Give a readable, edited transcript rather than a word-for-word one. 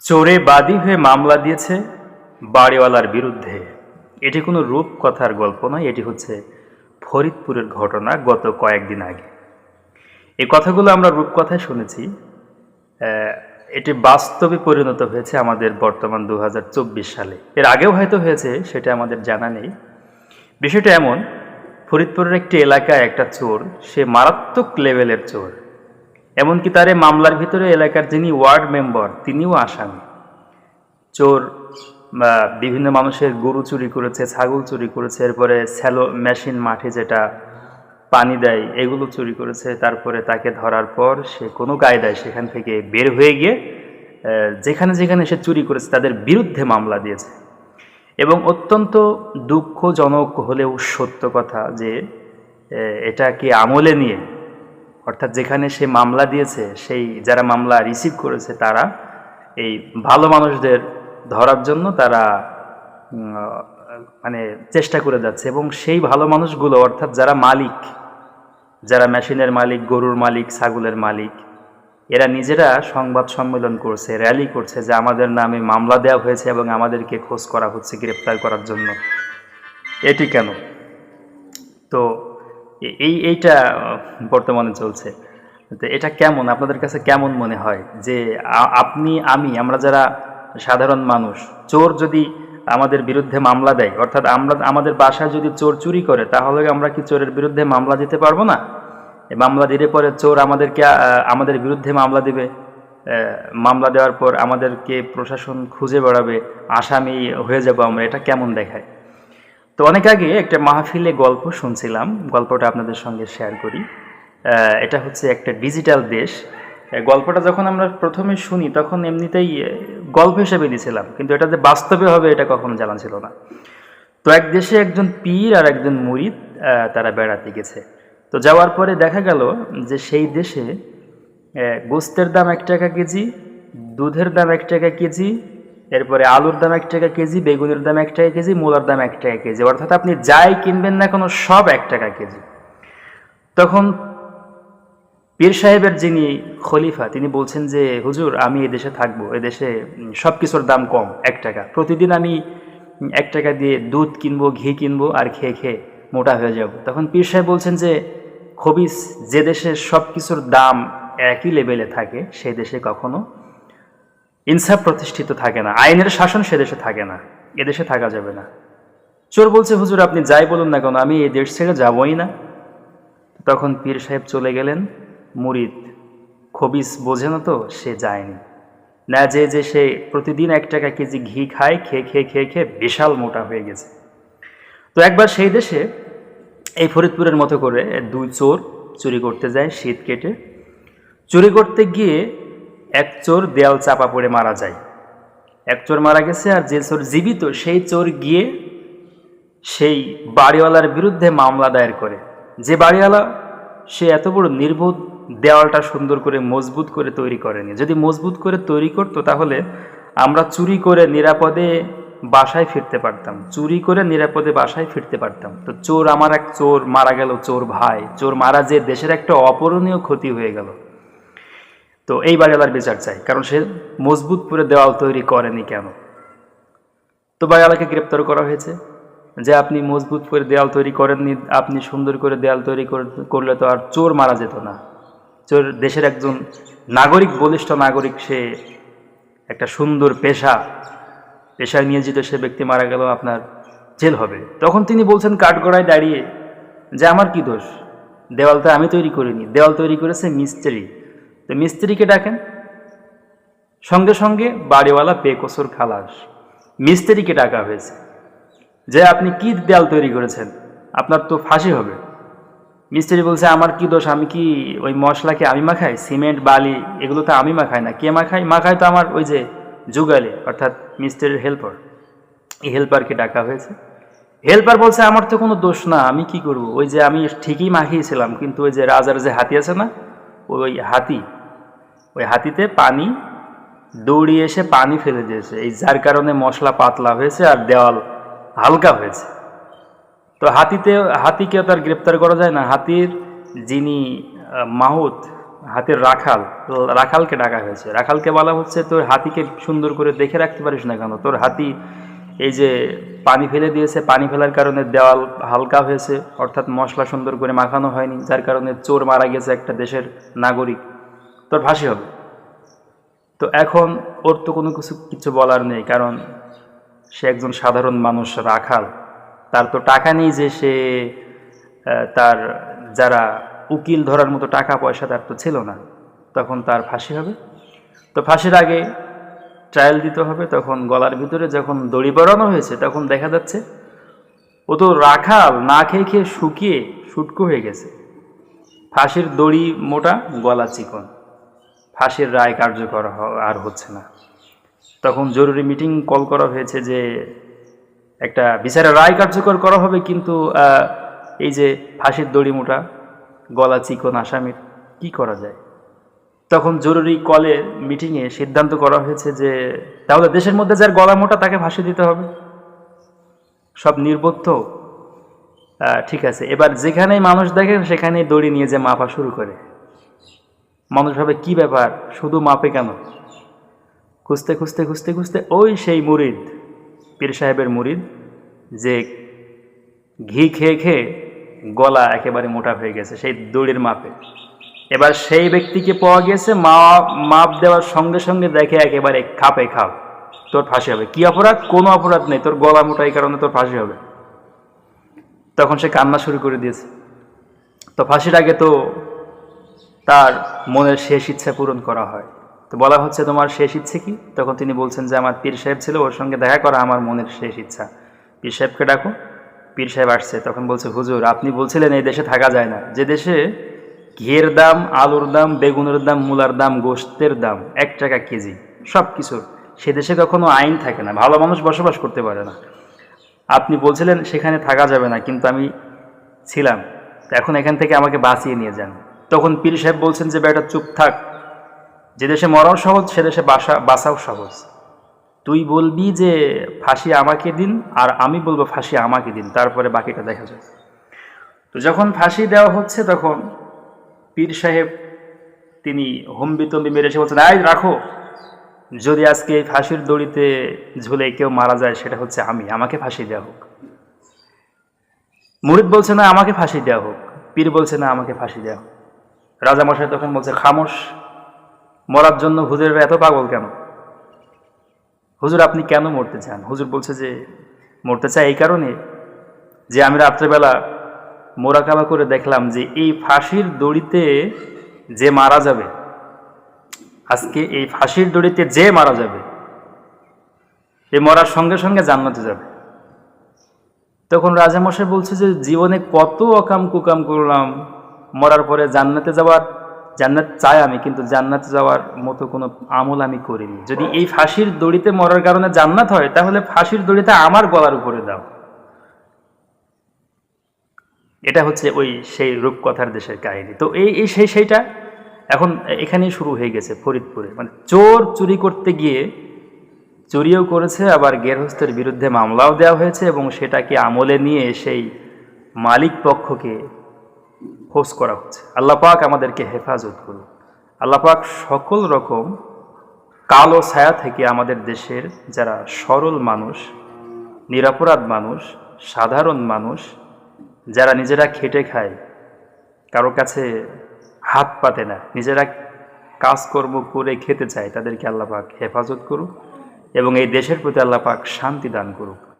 চোরে বাদী হয়ে মামলা দিয়েছে বাড়িওয়ালার বিরুদ্ধে। এটি কোনো রূপকথার গল্প নয়, এটি হচ্ছে ফরিদপুরের ঘটনা গত কয়েকদিন আগে। এই কথাগুলো আমরা রূপকথায় শুনেছি, এটি বাস্তবে পরিণত হয়েছে আমাদের বর্তমান 2024 সালে। এর আগেও হয়তো হয়েছে, সেটা আমাদের জানা নেই। বিষয়টা এমন, ফরিদপুরের একটি এলাকায় একটা চোর, সে মারাত্মক লেভেলের চোর। এমনকি তার এই মামলার ভিতরে এলাকার যিনি ওয়ার্ড মেম্বার তিনিও আসামি। চোর বিভিন্ন মানুষের গরু চুরি করেছে, ছাগল চুরি করেছে, এরপরে স্যালো মেশিন মাঠে যেটা পানি দেয় এগুলো চুরি করেছে। তারপরে তাকে ধরার পর সে কোনো কায়দায় সেখান থেকে বের হয়ে গিয়ে যেখানে যেখানে সে চুরি করেছে তাদের বিরুদ্ধে মামলা দিয়েছে। এবং অত্যন্ত দুঃখজনক হলেও সত্য কথা যে এটাকে আমলে নিয়ে, অর্থাৎ যেখানে সে মামলা দিয়েছে সেই যারা মামলা রিসিভ করেছে তারা এই ভালো মানুষদের ধরার জন্য তারা মানে চেষ্টা করে যাচ্ছে। এবং সেই ভালো মানুষগুলো, অর্থাৎ যারা মালিক, যারা মেশিনের মালিক, গরুর মালিক, ছাগলের মালিক, এরা নিজেরা সংবাদ সম্মেলন করছে, র্যালি করছে যে আমাদের নামে মামলা দেওয়া হয়েছে এবং আমাদেরকে খোঁজ করা হচ্ছে গ্রেপ্তার করার জন্য। এটি কেন? তো এইটা বর্তমানে চলছে। তো এটা কেমন, আপনাদের কাছে কেমন মনে হয় যে আপনি আমরা যারা সাধারণ মানুষ, চোর যদি আমাদের বিরুদ্ধে মামলা দেয়, অর্থাৎ আমাদের বাসায় যদি চোর চুরি করে, তাহলে আমরা কি চোরের বিরুদ্ধে মামলা দিতে পারবো না? মামলা দিলে পরে চোর আমাদের বিরুদ্ধে মামলা দিবে, মামলা দেওয়ার পর আমাদেরকে প্রশাসন খুঁজে বেড়াবে, আসামি হয়ে যাব আমরা। এটা কেমন দেখায়? তো অনেক আগে একটা মাহফিলে গল্প শুনছিলাম, গল্পটা আপনাদের সঙ্গে শেয়ার করি। এটা হচ্ছে একটা ডিজিটাল দেশ। গল্পটা যখন আমরা প্রথমে শুনি তখন এমনিতেই গল্প হিসেবে দিয়েছিলাম, কিন্তু এটা যে বাস্তবে হবে এটা কখনো জানা ছিল না। তো এক দেশে একজন পীর আর একজন মুরিদ তারা বেড়াতে গেছে। তো যাওয়ার পরে দেখা গেল যে সেই দেশে গোস্তের দাম 1 টাকা কেজি, দুধের দাম 1 টাকা কেজি, এরপরে আলুর দাম 1 টাকা কেজি, বেগুনের দাম 1 টাকা কেজি, মূলার দাম 1 টাকা কেজি, অর্থাৎ আপনি যাই কিনবেন না কোনো সব 1 টাকা কেজি। তখন পীর সাহেবের যিনি খলিফা তিনি বলছেন যে হুজুর, আমি এই দেশে থাকবো, এদেশে সব কিছুর দাম কম, 1 টাকা, প্রতিদিন আমি 1 টাকা দিয়ে দুধ কিনবো, ঘি কিনবো, আর খেয়ে খেয়ে মোটা হয়ে যাব। তখন পীর সাহেব বলছেন যে খবিস, যে দেশে সব কিছুর দাম একই লেভেলে থাকে সেই দেশে কখনো ইনসাফ প্রতিষ্ঠিত থাকে না, আইনের শাসন সে দেশে থাকে না, এদেশে থাকা যাবে না। চোর বলছে হুজুর, আপনি যাই বলুন না কেন, আমি এই দেশ ছেড়ে যাবই না। তখন পীর সাহেব চলে গেলেন, মুরিদ খবিস বোঝে না তো, সে যায়নি। না যে সে প্রতিদিন 1 টাকা কেজি ঘি খায়, খেয়ে খেয়ে খেয়ে খেয়ে বিশাল মোটা হয়ে গেছে। তো একবার সেই দেশে এই ফরিদপুরের মতো করে 2 চোর চুরি করতে যায় শীত কেটে। চুরি করতে গিয়ে এক চোর দেয়াল চাপা পড়ে মারা যায়। এক চোর মারা গেছে, আর যে চোর জীবিত সেই চোর গিয়ে সেই বাড়িওয়ালার বিরুদ্ধে মামলা দায়ের করে। যে বাড়িওয়ালা, সে এত বড় নির্বোধ, দেওয়ালটা সুন্দর করে মজবুত করে তৈরি করেনি। যদি মজবুত করে তৈরি করতো তাহলে আমরা চুরি করে নিরাপদে বাসায় ফিরতে পারতাম, চুরি করে নিরাপদে বাসায় ফিরতে পারতাম। তো চোর, আমার এক চোর মারা গেল, চোর ভাই, চোর মারা যে দেশের একটা অপূরণীয় ক্ষতি হয়ে গেল। তো এই বাড়িওয়ালার বিচার চাই, কারণ সে মজবুত করে দেওয়াল তৈরি করেনি কেন। তো বাড়িওয়ালাকে গ্রেপ্তার করা হয়েছে যে আপনি মজবুত করে দেয়াল তৈরি করেননি, আপনি সুন্দর করে দেয়াল তৈরি করলে তো আর চোর মারা যেত না। চোর দেশের একজন নাগরিক, বলিষ্ঠ নাগরিক, সে একটা সুন্দর পেশায় নিয়োজিত সে ব্যক্তি মারা গেল, আপনার জেল হবে। তখন তিনি বলছেন কাঠগড়ায় দাঁড়িয়ে যে আমার কি দোষ, দেওয়ালটা আমি তৈরি করিনি, দেওয়াল তৈরি করেছে মিস্ত্রি। তো মিস্ত্রিকে ডাকেন। সঙ্গে সঙ্গে বাড়িওয়ালা বেকসুর খালাস। মিস্ত্রিকে ডাকা হয়েছে যে আপনি কি দেয়াল তৈরি করেছেন, আপনার তো ফাঁসি হবে। মিস্ত্রি বলছে আমার কি দোষ, আমি কি ওই মশলাকে আমি মাখাই, সিমেন্ট বালি এগুলো তো আমি মাখাই না, কে মাখায় তো আমার ওই যে যুগালি, অর্থাৎ মিস্ত্রির হেল্পার। এই হেল্পারকে ডাকা হয়েছে। হেল্পার বলছে আমার তো কোনো দোষ না, আমি কি করব, ওই যে আমি ঠিকই মাখিয়েছিলাম, কিন্তু ওই যে রাজার যে হাতি আছে না, ওই হাতিতে পানি দৌড়িয়ে এসে পানি ফেলে দিয়েছে, এই যার কারণে মশলা পাতলা হয়েছে আর দেওয়াল হালকা হয়েছে। তো হাতিকে তো আর গ্রেপ্তার করা যায় না। হাতির যিনি মাহুত, হাতির রাখাল, রাখালকে ডাকা হয়েছে। রাখালকে বলা হচ্ছে তোর হাতিকে সুন্দর করে দেখে রাখতে পারিস না কেন? তোর হাতি এই যে পানি ফেলে দিয়েছে, পানি ফেলার কারণে দেওয়াল হালকা হয়েছে, অর্থাৎ মশলা সুন্দর করে মাখানো হয়নি, যার কারণে চোর মারা গেছে একটা দেশের নাগরিক, তোর ফাঁসি হবে। তো এখন ওর তো কোনো কিছু বলার নেই, কারণ সে একজন সাধারণ মানুষ, রাখাল। তার তো টাকা নেই যে সে তার যারা উকিল ধরার মতো টাকা পয়সা তার তো ছিল না, তখন তার ফাঁসি হবে। তো ফাঁসির আগে ট্রায়াল দিতে হবে। তখন গলার ভিতরে যখন দড়ি পরানো হয়েছে তখন দেখা যাচ্ছে ও তো রাখাল, না খেয়ে খেয়ে শুকিয়ে শুটকো হয়ে গেছে। ফাঁসির দড়ি মোটা, গলা চিকন, ফাঁসির রায় কার্যকর আর হচ্ছে না। তখন জরুরি মিটিং কল করা হয়েছে যে একটা বিচারের রায় কার্যকর করা হবে, কিন্তু এই যে ফাঁসির দড়ি মোটা, গলা চিকন আসামির কি করা যায়? তখন জরুরি কলের মিটিংয়ে সিদ্ধান্ত করা হয়েছে যে তাহলে দেশের মধ্যে যার গলা মোটা তাকে ফাঁসি দিতে হবে। সব নির্বোধ। ঠিক আছে, এবার যেখানেই মানুষ দেখেন সেখানেই দড়ি নিয়ে যে মাপা শুরু করে। মানুষ ভাবে কি ব্যাপার, শুধু মাপে কেন? খুঁজতে খুঁজতে খুঁজতে খুঁজতে ওই সেই মুরিদ, পীর সাহেবের মুরিদ, যে ঘি খেয়ে খেয়ে গলা একেবারে মোটা হয়ে গেছে সেই দড়ির মাপে। এবার সেই ব্যক্তিকে পাওয়া গেছে, মাপ দেওয়ার সঙ্গে সঙ্গে দেখে একেবারে খাপে খাপ, তোর ফাঁসি হবে। কি অপরাধ? কোনো অপরাধ নেই, তোর গলা মোটা, এই কারণে তোর ফাঁসি হবে। তখন সে কান্না শুরু করে দিয়েছে। তো ফাঁসির আগে তো তার মনের শেষ ইচ্ছা পূরণ করা হয়। তো বলা হচ্ছে তোমার শেষ ইচ্ছে কি? তখন তিনি বলছেন যে আমার পীর সাহেব ছিল, ওর সঙ্গে দেখা করা আমার মনের শেষ ইচ্ছা। পীর সাহেবকে ডাকো। পীর সাহেব আসছে। তখন বলছে হুজুর, আপনি বলছিলেন এই দেশে থাকা যায় না, যে দেশে ঘিয়ের দাম, আলুর দাম, বেগুনের দাম, মূলার দাম, গোশতের দাম 1 টাকা কেজি, সব কিছুর, সে দেশে কখনো আইন থাকে না, ভালো মানুষ বসবাস করতে পারে না। আপনি বলছিলেন সেখানে থাকা যাবে না, কিন্তু আমি ছিলাম, এখন এখান থেকে আমাকে বাঁচিয়ে নিয়ে যান। তখন পীর সাহেব বলছেন যে বেটা চুপ থাক, যে দেশে মরাও সহজ সে দেশে বাঁচাও সহজ। তুই বলবি যে ফাঁসি আমাকে দিন, আর আমি বলবো ফাঁসি আমাকে দিন, তারপরে বাকিটা দেখা যাবে। তো যখন ফাঁসি দেওয়া হচ্ছে তখন পীর সাহেব তিনি হম্বিতম্বি মেরে এসে বলছেন, আই রাখো, যদি আজকে এই ফাঁসির দড়িতে ঝুলে কেউ মারা যায় সেটা হচ্ছে আমি, আমাকে ফাঁসি দেওয়া হোক। মুরিদ বলছে না আমাকে ফাঁসি দেওয়া হোক, পীর বলছে না আমাকে ফাঁসি দেওয়া হোক। রাজামশাই তখন বলছে খামোশ, মরার জন্য হুজুরের এত পাগল কেন? হুজুর আপনি কেন মরতে চান? হুজুর বলছে যে মরতে চাই এই কারণে যে আমি রাত্রেবেলা মোরাকাবা করে দেখলাম যে এই ফাঁসির দড়িতে যে মারা যাবে, আজকে এই ফাঁসির দড়িতে যে মারা যাবে, এই মরার সঙ্গে সঙ্গে জান্নাতে যাবে। তখন রাজামশাই বলছে যে জীবনে কত অকাম কুকাম করলাম, মরার পরে জান্নাতে যাওয়ার, জান্নাত চাই আমি, কিন্তু জান্নাতে যাওয়ার মতো কোনো আমল আমি করিনি। যদি এই ফাঁসির দড়িতে মরার কারণে জান্নাত হয় তাহলে ফাঁসির দড়িতে আমার গলার উপরে দাও। এটা হচ্ছে ওই সেই রূপকথার দেশের কাহিনী। তো এই সেইটা এখন এখানেই শুরু হয়ে গেছে ফরিদপুরে। মানে চোর চুরি করতে গিয়ে চুরিও করেছে, আবার গেরহস্থের বিরুদ্ধে মামলাও দেওয়া হয়েছে, এবং সেটাকে আমলে নিয়ে সেই মালিক পক্ষকে ফোর্স করা হচ্ছে। আল্লাহ পাক আমাদেরকে হেফাজত করুন। আল্লাহ পাক সকল রকম কালো ছায়া থেকে আমাদের দেশের যারা সরল মানুষ, নিরপরাধ মানুষ, সাধারণ মানুষ, যারা নিজেরা খেটে খায়, কারো কাছে হাত পাতে না, নিজেরা কাজকর্ম করে খেতে চায়, তাদেরকে আল্লাহ পাক হেফাজত করুক এবং এই দেশের প্রতি আল্লাহ পাক শান্তি দান করুক।